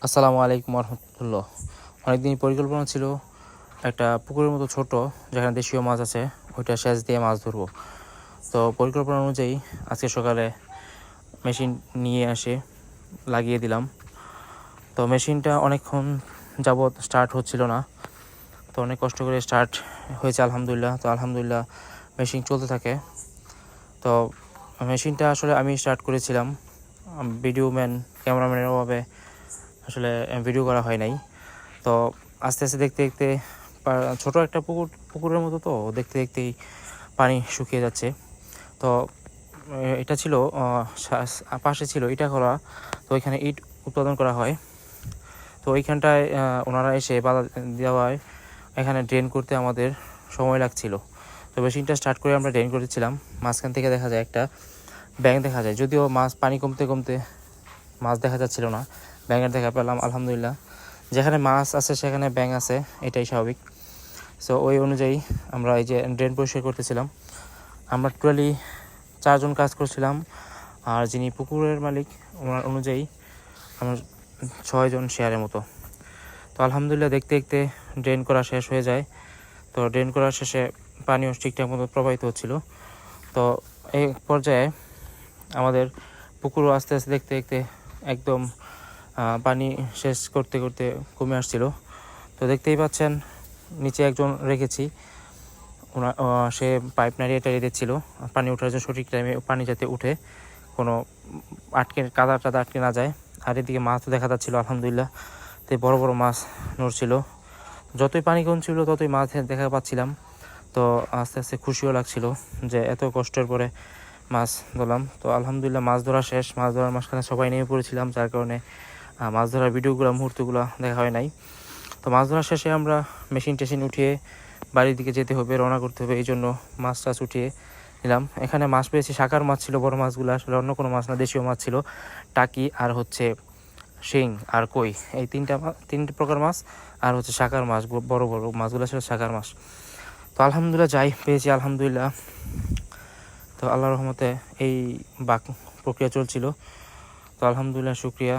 আসসালামু আলাইকুম রহমতুল্লাহ। অনেকদিন পরিকল্পনা ছিল একটা পুকুরের মতো ছোট, যেখানে দেশীয় মাছ আছে, ওইটা সেচ দিয়ে মাছ ধরবো। তো পরিকল্পনা অনুযায়ী আজকে সকালে মেশিন নিয়ে এসে লাগিয়ে দিলাম। তো মেশিনটা অনেকক্ষণ যাবৎ স্টার্ট হচ্ছিল না, তো অনেক কষ্ট করে স্টার্ট হয়েছে আলহামদুলিল্লাহ। তো আলহামদুলিল্লাহ মেশিন চলতে থাকে। তো মেশিনটা আসলে আমি স্টার্ট করেছিলাম, ভিডিও ম্যান ক্যামেরাম্যানের অভাবে আসলে ভিডিও করা হয় নাই। তো আস্তে আস্তে দেখতে দেখতে ছোটো একটা পুকুরের মতো, তো দেখতে দেখতেই পানি শুকিয়ে যাচ্ছে। তো এটা ছিল পাশে ছিল ইটা করা, তো ওইখানে ইট উৎপাদন করা হয়। তো ওইখানটায় ওনারা এসে বাধা দেওয়ায় এখানে ড্রেন করতে আমাদের সময় লাগছিল। তো মেশিনটা স্টার্ট করে আমরা ড্রেন করেছিলাম। মাঝখান থেকে দেখা যায় একটা ব্যাঙ দেখা যায়, যদিও মাছ পানি কমতে কমতে মাছ দেখা যাচ্ছিল না, ব্যাঙের দেখা পেলাম আলহামদুলিল্লাহ। যেখানে মাছ আছে সেখানে ব্যাঙ আছে, এটাই স্বাভাবিক। সো ওই অনুযায়ী আমরা এই যে ড্রেন পরিষ্কার করতেছিলাম। আমরা টোটালি 4 জন কাজ করছিলাম, আর যিনি পুকুরের মালিক ওনার অনুযায়ী আমরা 6 জন শেয়ারের মতো। তো আলহামদুলিল্লাহ দেখতে দেখতে ড্রেন করা শেষ হয়ে যায়। তো ড্রেন করার শেষে পানিও ঠিকঠাক মতো প্রবাহিত হচ্ছিল। তো এই পর্যায়ে আমাদের পুকুরও আস্তে আস্তে দেখতে দেখতে একদম পানি শেষ করতে করতে কমে আসছিল। তো দেখতেই পাচ্ছেন নিচে একজন রেখেছি, সে পাইপ নাড়িয়ে টাড়িয়ে দিচ্ছিল পানি ওঠার জন্য, সঠিক টাইমে পানি যাতে উঠে কোনো কাদা টাদা আটকে না যায়। আর এদিকে মাছও দেখা যাচ্ছিল আলহামদুলিল্লাহ, তো বড় বড় মাছ নড়ছিল। যতই পানি কমছিল ততই মাছ দেখা পাচ্ছিলাম। তো আস্তে আস্তে খুশিও লাগছিল যে এত কষ্টের পরে মাছ ধরলাম। তো আলহামদুলিল্লাহ মাছ ধরা শেষ। মাছ ধরার মাঝখানে সবাই নেমে পড়েছিলাম, যার কারণে মাছ ধরার ভিডিওগুলো মুহূর্তগুলো দেখা হয় নাই। তো মাছ ধরার শেষে আমরা মেশিন উঠিয়ে বাড়ির দিকে যেতে হবে, রওনা করতে হবে, এই জন্য মাছ টাছ উঠিয়ে নিলাম। এখানে মাছ পেয়েছি, শাকার মাছ ছিল, বড় মাছগুলো আসলে অন্য কোনো মাছ না, দেশীয় মাছ ছিল, টাকি আর হচ্ছে শিং আর কই, এই তিনটে প্রকার মাছ। আর হচ্ছে শাকার মাছ, বড় বড় মাছগুলো ছিল শাকার মাছ। তো আলহামদুলিল্লাহ যাই পেয়েছি আলহামদুলিল্লাহ। তো আল্লাহর রহমতে এই প্রক্রিয়া চলছিল। তো আলহামদুলিল্লাহ শুক্রিয়া।